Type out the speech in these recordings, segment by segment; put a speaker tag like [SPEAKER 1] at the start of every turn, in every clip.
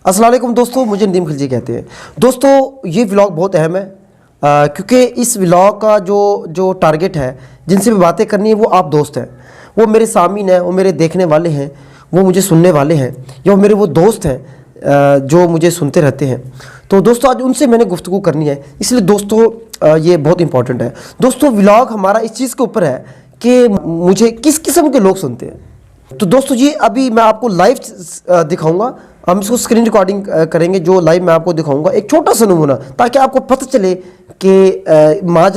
[SPEAKER 1] अस्सलाम वालेकुम दोस्तों, मुझे नदीम खिलजी कहते हैं। दोस्तों ये व्लॉग बहुत अहम है क्योंकि इस व्लॉग का जो टारगेट है, जिनसे भी बातें करनी है वो आप दोस्त हैं, वो मेरे सामीन हैं, वो मेरे देखने वाले हैं, वो मुझे सुनने वाले हैं, या वो मेरे वो दोस्त हैं जो मुझे सुनते रहते हैं। तो दोस्तों आज उनसे मैंने गुफ्तगू करनी है, इसलिए दोस्तों ये बहुत इंपॉर्टेंट है। दोस्तों व्लॉग हमारा इस चीज़ के ऊपर है कि मुझे किस किस्म के लोग सुनते हैं। तो दोस्तों ये अभी मैं आपको लाइव दिखाऊंगा, हम इसको स्क्रीन रिकॉर्डिंग करेंगे। जो लाइव मैं आपको दिखाऊंगा एक छोटा सा नमूना, ताकि आपको पता चले कि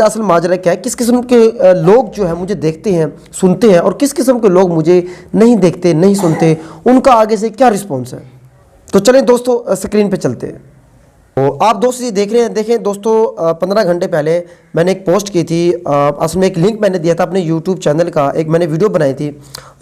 [SPEAKER 1] असल माजरा क्या है, किस किस्म के लोग जो है मुझे देखते हैं, सुनते हैं, और किस किस्म के लोग मुझे नहीं देखते, नहीं सुनते, उनका आगे से क्या रिस्पॉन्स है। तो चलें दोस्तों स्क्रीन पे चलते हैं। तो आप दोस्त ये देख रहे हैं, देखें दोस्तों 15 घंटे पहले मैंने एक पोस्ट की थी। असल में एक लिंक मैंने दिया था अपने यूट्यूब चैनल का, एक मैंने वीडियो बनाई थी।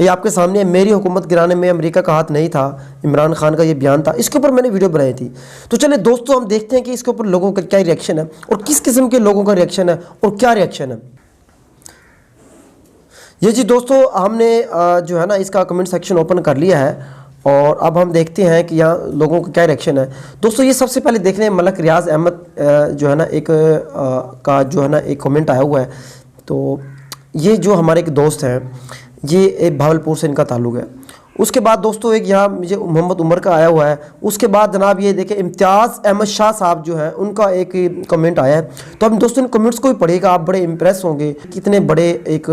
[SPEAKER 1] ये आपके सामने मेरी हुकूमत गिराने में अमेरिका का हाथ नहीं था, इमरान खान का ये बयान था, इसके ऊपर मैंने वीडियो बनाई थी। तो चले दोस्तों हम देखते हैं कि इसके ऊपर लोगों का क्या रिएक्शन है और किस किस्म के लोगों का रिएक्शन है और क्या रिएक्शन है। ये जी दोस्तों हमने जो है ना इसका कमेंट सेक्शन ओपन कर लिया है और अब हम देखते हैं कि यहाँ लोगों का क्या रिएक्शन है। दोस्तों ये सबसे पहले देख रहे हैं मलक रियाज अहमद जो है ना एक का जो है ना एक कमेंट आया हुआ है। तो ये जो हमारे एक दोस्त हैं, ये एक भावलपुर से इनका ताल्लुक़ है। उसके बाद दोस्तों एक यहाँ मुझे मोहम्मद उमर का आया हुआ है। उसके बाद जनाब ये देखें इम्तियाज़ अहमद शाह साहब जो हैं उनका एक कमेंट आया है। तो हम दोस्तों इन कमेंट्स को भी पढ़िएगा, आप बड़े इम्प्रेस होंगे, कितने बड़े एक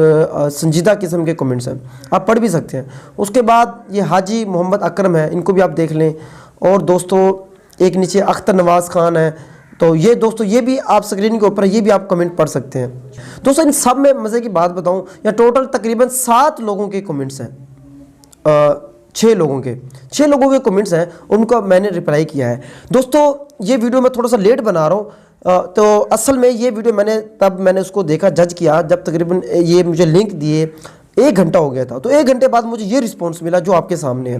[SPEAKER 1] संजीदा किस्म के कमेंट्स हैं, आप पढ़ भी सकते हैं। उसके बाद ये हाजी मोहम्मद अकरम है, इनको भी आप देख लें। और दोस्तों एक नीचे अख्तर नवाज़ खान है। तो ये दोस्तों ये भी आप स्क्रीन के ऊपर, ये भी आप कमेंट पढ़ सकते हैं। दोस्तों इन सब में मज़े की बात बताऊँ, या टोटल तकरीबन 7 लोगों के कमेंट्स हैं, 6 लोगों के कमेंट्स हैं, उनको मैंने रिप्लाई किया है। दोस्तों ये वीडियो मैं थोड़ा सा लेट बना रहा हूँ। तो असल में ये वीडियो मैंने उसको देखा, जज किया, जब तकरीबन ये मुझे लिंक दिए 1 घंटा हो गया था। तो 1 घंटे बाद मुझे ये रिस्पॉन्स मिला जो आपके सामने है।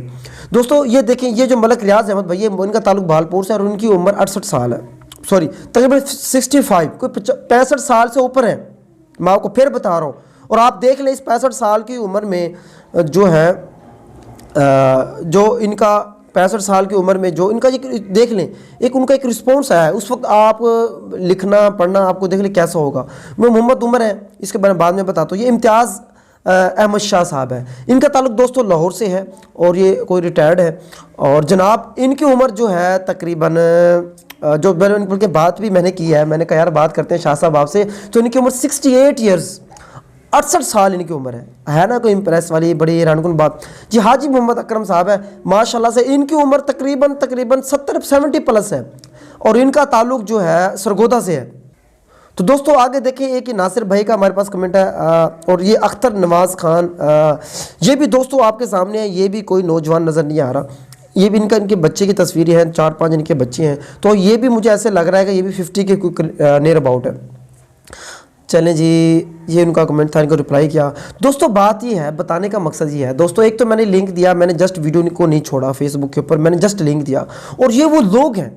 [SPEAKER 1] दोस्तों ये देखें, ये जो मलक रियाज अहमद भाई, इनका ताल्लुक भालपुर से और उनकी उम्र 68 साल है, सॉरी तकरीबन 65, कोई 65 साल से ऊपर है, मैं आपको फिर बता रहा हूँ। और आप देख लें इस 65 साल की उम्र में जो है जो इनका 65 साल की उम्र में जो इनका देख लें एक उनका एक रिस्पॉन्स आया है। उस वक्त आप लिखना पढ़ना आपको देख लें कैसा होगा। मैं मोहम्मद उमर है, इसके बारे में बाद में बताता हूँ। ये इम्तियाज़ अहमद शाह साहब है, इनका ताल्लुक दोस्तों लाहौर से है और ये कोई रिटायर्ड है। और जनाब इनकी उम्र जो है तकरीबन जो मैंने उनके बात भी मैंने की है, मैंने कहा यार बात करते हैं शाह साहब आपसे। तो इनकी उम्र 68 ईयर्स, 68 साल इनकी उम्र है ना। कोई इम्प्रेस वाली बड़ी हैरानकुन बात। जी हाजी मोहम्मद अकरम साहब है, माशाल्लाह से इनकी उम्र तकरीबन 70 प्लस है और इनका ताल्लुक जो है सरगोदा से है। तो दोस्तों आगे देखें, एक नासिर भाई का हमारे पास कमेंट है और ये अख्तर नवाज़ खान, ये भी दोस्तों आपके सामने है। ये भी कोई नौजवान नज़र नहीं आ रहा, ये भी इनके बच्चे की तस्वीरें हैं, 4-5 इनके बच्चे हैं। तो ये भी मुझे ऐसे लग रहा है कि ये भी 50 के नियर अबाउट है। चलें जी, ये उनका कमेंट था, इनको रिप्लाई किया। दोस्तों बात ये है, बताने का मकसद ये है दोस्तों, एक तो मैंने लिंक दिया, मैंने जस्ट वीडियो को नहीं छोड़ा फेसबुक के ऊपर, मैंने जस्ट लिंक दिया। और ये वो लोग हैं,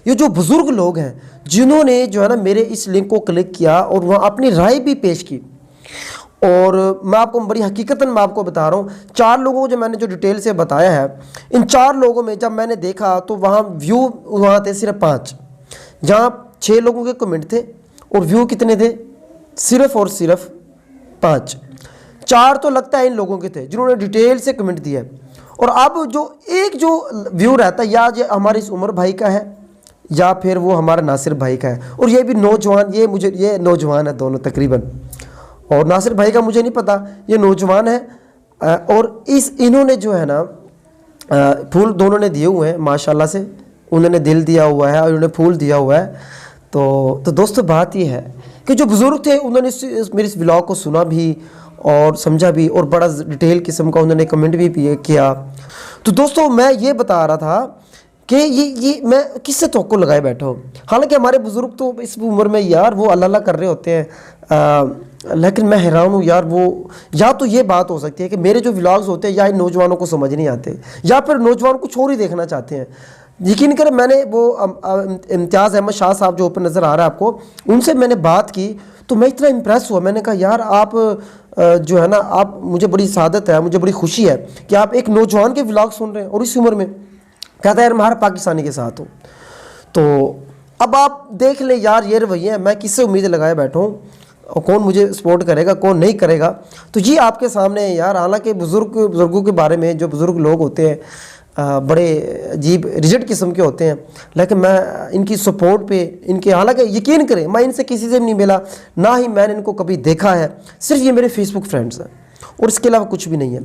[SPEAKER 1] ये जो बुज़ुर्ग लोग हैं जिन्होंने जो है ना मेरे इस लिंक को क्लिक किया और वहाँ अपनी राय भी पेश की। और मैं आपको बड़ी हकीकतन मैं आपको बता रहा हूँ, 4 लोगों को जो मैंने जो डिटेल से बताया है, इन 4 लोगों में जब मैंने देखा तो वहाँ व्यू वहाँ थे सिर्फ 5, जहाँ 6 लोगों के कमेंट थे और व्यू कितने थे, सिर्फ और सिर्फ 5। 4 तो लगता है इन लोगों के थे जिन्होंने डिटेल से कमेंट दिया है। और अब जो व्यू रहता है, या ये हमारे इस उमर भाई का है या फिर वो हमारा नासिर भाई का है। और ये भी नौजवान, ये नौजवान है दोनों तकरीबन, और नासिर भाई का मुझे नहीं पता, ये नौजवान है। और इन्होंने जो है ना फूल दोनों ने दिए हुए हैं माशाल्लाह से, उन्होंने दिल दिया हुआ है और उन्होंने फूल दिया हुआ है। तो दोस्तों बात ये है कि जो बुज़ुर्ग थे उन्होंने मेरे इस व्लॉग को सुना भी और समझा भी और बड़ा डिटेल किस्म का उन्होंने कमेंट भी किया। तो दोस्तों मैं ये बता रहा था कि ये मैं किससे तवक्को लगाए बैठा हूँ। हालांकि हमारे बुज़ुर्ग तो इस उम्र में यार वो अल्लाह अल्लाह कर रहे होते हैं, लेकिन मैं हैरान हूँ यार। वो या तो ये बात हो सकती है कि मेरे जो व्लॉग्स होते हैं या इन नौजवानों को समझ नहीं आते, या फिर नौजवान कुछ और ही देखना चाहते हैं। यकीन करें मैंने वो इम्तियाज़ अहमद शाह साहब जो ऊपर नज़र आ रहा है आपको, उनसे मैंने बात की तो मैं इतना इम्प्रेस हुआ। मैंने कहा यार आप जो है ना, आप मुझे बड़ी सादत है, मुझे बड़ी खुशी है कि आप एक नौजवान के व्लॉग सुन रहे हैं और इस उम्र में। کہتا ہے یار میں ہر پاکستانی کے ساتھ ہوں. تو اب آپ دیکھ لیں یار یہ رویہ ہے, میں کس سے امید لگائے بیٹھا ہوں اور کون مجھے سپورٹ کرے گا کون نہیں کرے گا. تو یہ آپ کے سامنے ہے یار. حالانکہ بزرگوں کے بارے میں جو بزرگ لوگ ہوتے ہیں بڑے عجیب ریجڈ قسم کے ہوتے ہیں, لیکن میں ان کی سپورٹ پہ ان کے, حالانکہ یقین کریں میں ان سے کسی سے بھی نہیں ملا, نہ ہی میں نے ان کو کبھی دیکھا ہے, صرف یہ میرے فیس بک فرینڈز ہیں اور اس کے علاوہ کچھ بھی نہیں ہے.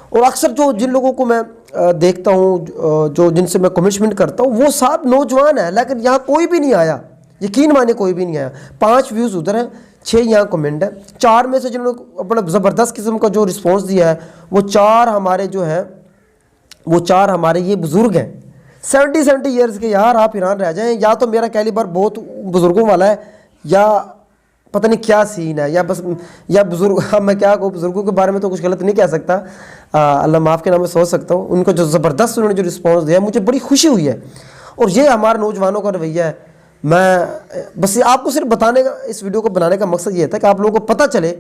[SPEAKER 1] اور اکثر جن لوگوں کو میں دیکھتا ہوں جن سے میں کمٹمنٹ کرتا ہوں وہ سب نوجوان ہیں, لیکن یہاں کوئی بھی نہیں آیا, یقین مانے کوئی بھی نہیں آیا. 5 ویوز ادھر ہیں, 6 یہاں کمنٹ ہے. 4 میں سے جنہوں نے اپنا زبردست قسم کا جو رسپانس دیا ہے وہ 4 ہمارے جو ہیں وہ 4 ہمارے یہ بزرگ ہیں 70 ایئرز کے. یار آپ حیران رہ جائیں, یا تو میرا کیلیبر بہت بزرگوں والا ہے یا پتہ نہیں کیا سین ہے, یا بزرگ, میں کیا کہوں, بزرگوں کے بارے میں تو کچھ غلط نہیں کہہ سکتا, اللہ معاف کے نام میں سوچ سکتا ہوں. ان کو جو زبردست انہوں نے جو رسپانس دیا مجھے بڑی خوشی ہوئی ہے. اور یہ ہمارے نوجوانوں کا رویہ ہے. میں بس آپ کو صرف بتانے کا, اس ویڈیو کو بنانے کا مقصد یہ تھا کہ آپ لوگوں کو پتہ چلے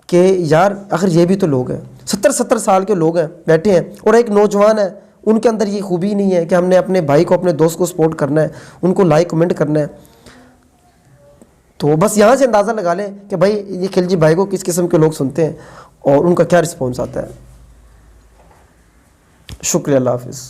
[SPEAKER 1] کہ یار آخر یہ بھی تو لوگ ہیں, 70 سال کے لوگ ہیں بیٹھے ہیں, اور ایک نوجوان ہے, ان کے اندر یہ خوبی نہیں ہے کہ ہم نے اپنے بھائی کو, اپنے دوست کو سپورٹ کرنا ہے, ان کو لائک کمنٹ کرنا ہے. تو بس یہاں سے اندازہ لگا لیں کہ بھائی یہ خلجی بھائی کو کس قسم کے لوگ سنتے ہیں اور ان کا کیا رسپانس آتا ہے. شکریہ, اللہ حافظ.